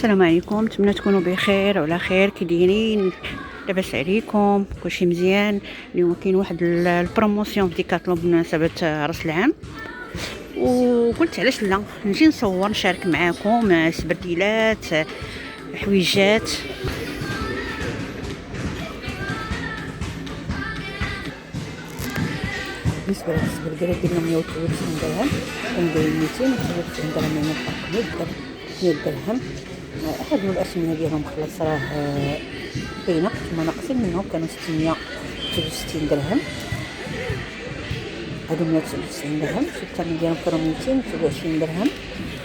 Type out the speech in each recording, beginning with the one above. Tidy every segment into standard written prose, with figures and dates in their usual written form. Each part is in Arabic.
السلام عليكم، نتمنى تكونوا بخير وعلى خير. كي دايرين؟ لاباس عليكم؟ كلشي مزيان؟ اليوم كاين واحد البروموسيون في ديكاتلون بمناسبه راس العام، وقلت علاش لا نجي نصور نشارك معاكم سبرديلات حويجات. بالنسبه للسبرديلات ديالنا 193 درهم، كندير 293 درهم، يعني فرق 100 درهم. هادو الاسمنه ديالهم خلاص راه كاينه، كما ناقصين منهم كانوا 663 درهم، هادو 199 درهم. شوف الثمن ديالهم كانوا 229 درهم.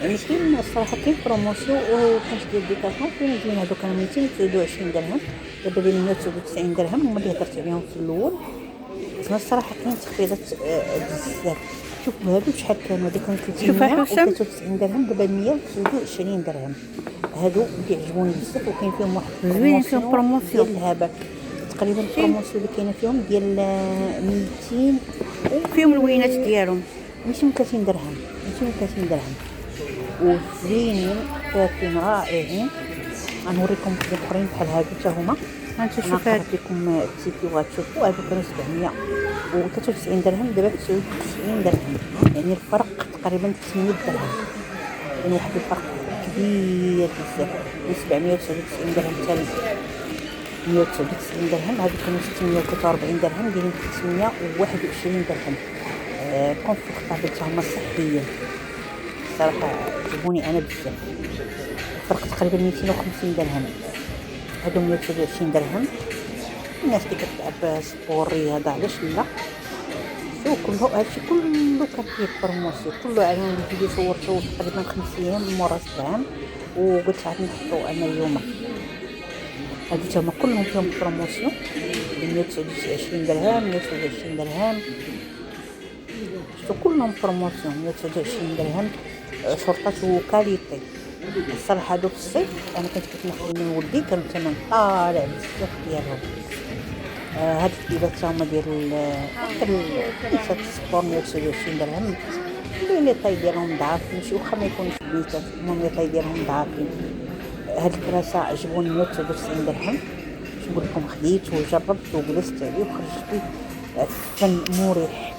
يعني كاين الصراحه كاين بروموسيون وكنت ديال ديكاتلون كاين زوين. هادو كانوا 229 درهم، دابا دايرين 199 درهم، هما اللي هضرت عليهم في الاول. بس الصراحه كاين تخفيضات بزاف. شوفوا هادو شحال كانوا، هادو كانوا 393 درهم، دابا 129 درهم. هادو كيعجبوني بزاف، وكاين فيهم واحد زوينين فيهم بروموسيون ديال الهبل. تقريبا البروموسيون اللي كاينه فيهم ديال 200 فيهم الوينات ديالهم 230 درهم، 230 درهم، وزوينين كافيين رائعين. غنوريكم الاخرين بحال هادو حتى هما. هانتو شوف هاد لكم التيكي وغتشوفوا. هادو كانوا 793 درهم، دابا 99 درهم، يعني الفرق تقريبا 800 درهم، يعني واحد الفرق كبير بزاف. من 799 درهم حتى 199 درهم. هادو كانوا 643 درهم، دايرين 321 درهم. كونفورطابل حتى هما صحيين، صراحه عجبوني انا بزاف. الفرق تقريبا 250 درهم. هادو 129 درهم. الناس اللي كتلعب سبور رياضه علاش لا. شو كله هادشي كله كان فيه بروموسيون، كله على الفيديو صورته تقريبا 5 ايام من مورا العام، وقلت عاد نحطو انا اليوم. هادو تما كلهم فيهم بروموسيون، 129 درهم، 129 درهم. شفتو كلهم بروموسيون 129 درهم. شرطات وكاليتي. الصراحه هادو في الصيف انا كنت كنخدم من ولدي، كان الثمن طالع بزاف ديالهم. هاد الكيلات هما ديال كيسات السبور 129 درهم. لي طاي ديالهم ضعاف، ماشي واخا ما يكونوش بنيتات، المهم لي طاي ديالهم ضعافين. هاد الكراسه عجبوني 199 درهم. باش نقول لكم خديت وجربت وجلست عليه وخرجت لي فن مريح.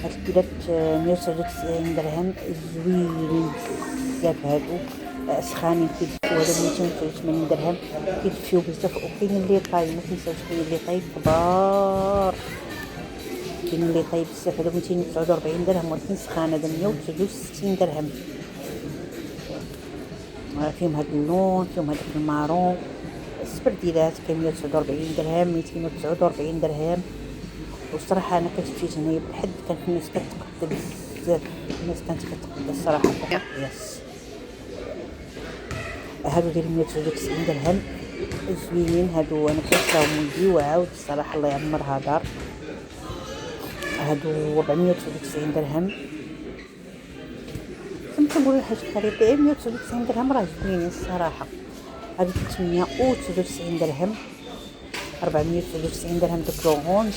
هاد الكيلات 199 درهم، زوينين بزاف هادو، سخانين كيدفيو. هذا 283 درهم، كيدفيو بزاف. وكاين لي طاي، ما تنساوش كاين لي طاي كبار، كاين لي طاي بزاف. هذا 249 درهم، ولكن سخان. هذا 169 درهم. فيهم هاد اللون، فيهم هذاك المارون. السبرديلات كاين 149 درهم، 249 درهم. والصراحه انا كنت مشيت هنايا بالحد، كانت الناس كتقد بزاف، الناس كانت كتقد الصراحه يس. هادو دايرين 199 درهم، زوينين هادو. انا كنشراهم ولدي وعاود الصراحه الله يعمرها دار. هادو 499 درهم. كنقول الحاج الطريقي 199 درهم راه زوينين الصراحه. هادو 399 درهم، 499 درهم دوك لورونج.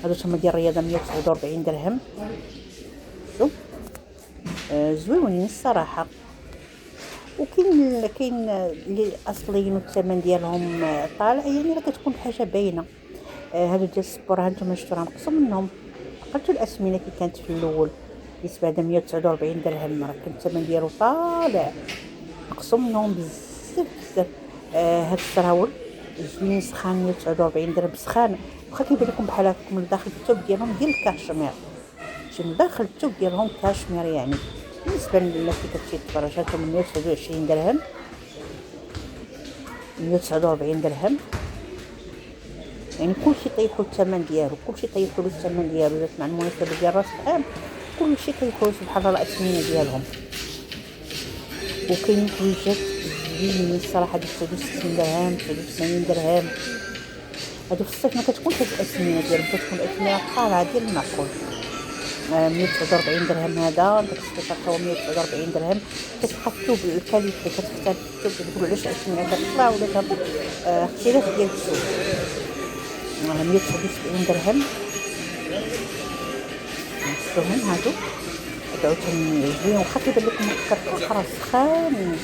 هادو تما ديال الرياضه 149 درهم. شوف زوينين الصراحه. وكاين اللي اصليين والثمن ديالهم طالع، يعني راه كتكون حاجه باينه. هادو ديال السبور هانتوما شفتو راه نقصوا منهم. قلتو الاسمنه كي كانت في الاول بالنسبه هذا 149 درهم، راه كان الثمن ديالو طالع، نقصوا منهم بزاف بزاف. هاد السراول زوين سخان 149 درهم، سخان. واخا كيبان لكم بحال هكاكم من الداخل الثوب ديالهم ديال الكاشمير، شي من داخل الثوب ديالهم كاشمير. يعني بالنسبه للناس اللي كتشري التبرجات من 129 درهم، 149 درهم. يعني كلشي طيحوا الثمن ديالو، كلشي طيحوا له الثمن ديالو. جات مع المناسبه ديال راس العام كلشي طيحوا سبحان الله الاسمنه ديالهم. وكاين حويجات زوينين الصراحه، هادو 69 درهم، 89 درهم. هادو في الصيف ما كتكونش هاد الاسمنه ديالهم، كتكون الاسمنه طالعه ديال الماكل. 149 درهم. هذا داك السبيطار هو 149 درهم. كتبقى الثوب الكاليتي، كتختار الثوب، تقول علاش الاسمنه كتطلع ولا كتهبط، اختلاف ديال الثوب. 179 درهم. شفتوهم هادو عاوتاني زوين، واخا كيبان لكم الكرت الاخر سخان،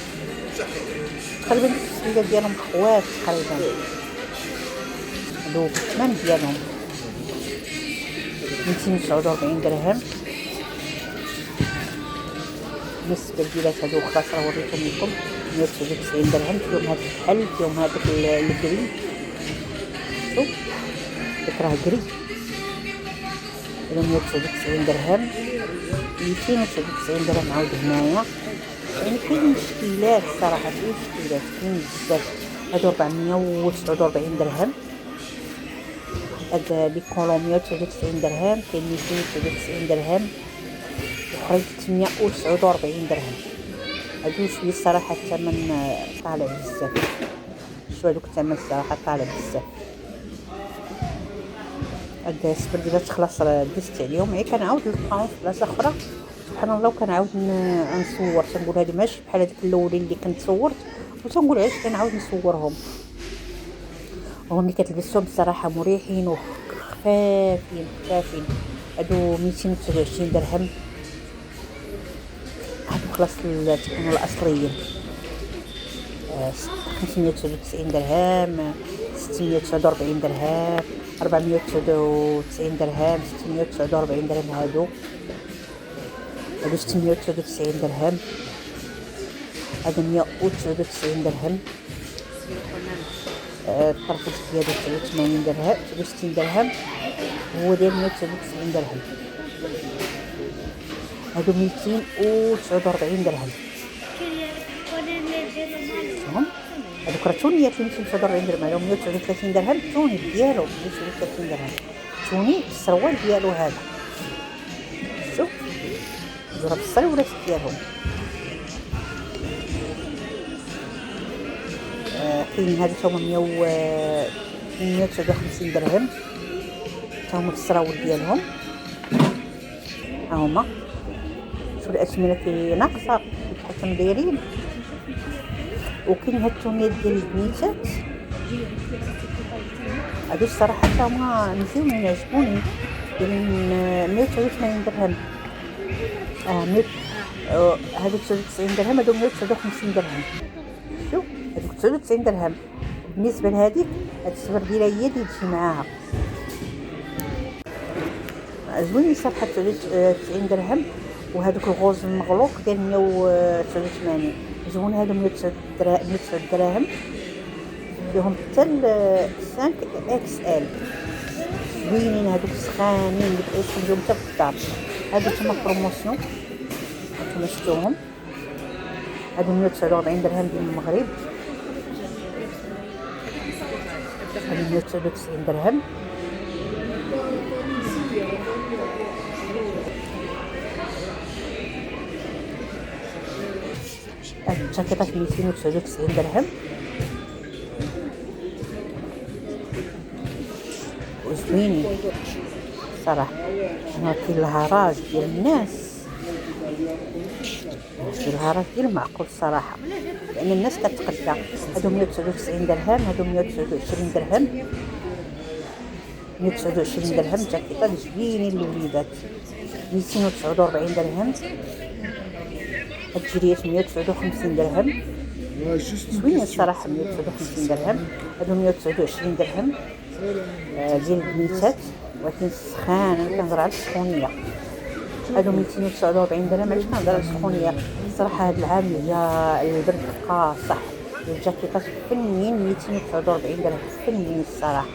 تقريبا التسويله ديالهم خوات تقريبا. هادو الثمن ديالهم 249 درهم. السبرديلات هادو خلاص راه وريتهم لكم 199 درهم. فيهم هاد الحل، فيهم هادوك الكري، شوف داك راه كري، هادو 199 درهم. 299 درهم عاود هنايا. يعني كاين تشكيلات الصراحه، كاين تشكيلات، كاين بزاف. هادو 449 درهم. هاد لي كولون 199 درهم. كاين 299 درهم، وخرج 849 درهم. هادو شويه الصراحه الثمن طالع بزاف، شو هادوك الثمن الصراحه طالع بزاف. هاد السبرديلات خلاص راه دزت عليهم، غير كنعاود نلقاهم في بلاصه اخرى سبحان الله، وكنعاود نصور. تنقول هادي ماشي بحال هذيك الاولين اللي كنت صورت، وتنقول علاش كنعاود نصورهم. هما ملي كتلبسهم الصراحه مريحين وخفافين خفافين. هادو 229 درهم. هادو خلاص تكونوا الاصليين. 599 درهم، 649 درهم، 499 درهم، 649 درهم. هادو 699 درهم. هذا 199 درهم. الطرف ديالو 89 درهم، 69 درهم. هو ديال 199 درهم. هادو 249 درهم. هادوك راه تونيات 249 درهم. هادو 139 درهم. التوني ديالو 139 درهم. التوني السروال ديالو هذا، شوف راه بالسروالات ديالهم. كاين هادو تا هما 159 درهم. تا هما السراول ديالهم ها هما. شوف الاسمنه كي ناقصه بحال دايرين. وكاين هاد التونيات ديال البنيتات هادو الصراحه تا هما مزيونين عجبوني، دايرين 189 درهم. هادو 99 درهم. هادو 159 درهم. شوف هادوك 99 درهم. بالنسبه لهذيك هاد السبرديله هي اللي تجي معاها زوين صراحه 99 درهم. وهذوك الغوز المغلوق ديال 189 زوين. هادو 109 دراهم. فيهم حتى 5 اكس ال زوينين. هادوك سخانين اللي بغيتو تخرجوا حتى في الدار. هادو تما بروموسيون كما شفتوهم. هادو 149 درهم ديال المغرب. هادو 199 درهم. هاد الجاكيطات 299 درهم. وزوينين صراحه. هنا كاين الهراج ديال الناس، الهراج ديال معقول الصراحه، لان الناس كتقدا. هادو 199 درهم. هادو 129 درهم. 129 درهم. جاكيطات زوينين للوليدات. 249 درهم. هاد الجريات 159 درهم. زوينين الصراحه 159 درهم. هادو 129 درهم ديال البنيتات، ولكن سخان. انا كنهضر على السخونيه. هادو 249 درهم. علاش كنهضر على السخونيه؟ الصراحه هاد العام هي البرد قاصح. الجاكيطات فنين 249 درهم فنين الصراحه.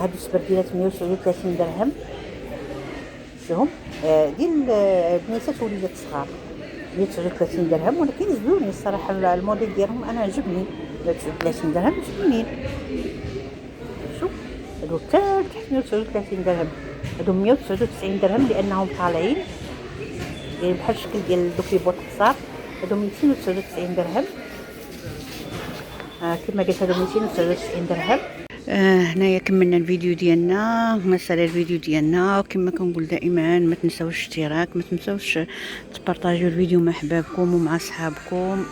هادو السبرديلات 139 درهم. شوفهم ديال البنيتات وليدات صغار 139 درهم. ولكن زوينين الصراحه. الموديل ديالهم انا عجبني. 139 درهم زوينين. شوف هادو حتى تحت 139 درهم. هادو 199 درهم لانهم طالعين يعني بحال الشكل ديال دوك لي بوط قصار. هادو 299 درهم. كما قلت هادو 299 درهم. هنايا كملنا الفيديو ديالنا. مساله الفيديو ديالنا كما كنقول دائما ما تنساوش الاشتراك، ما تنساوش تبارطاجيو الفيديو مع احبابكم ومع اصحابكم.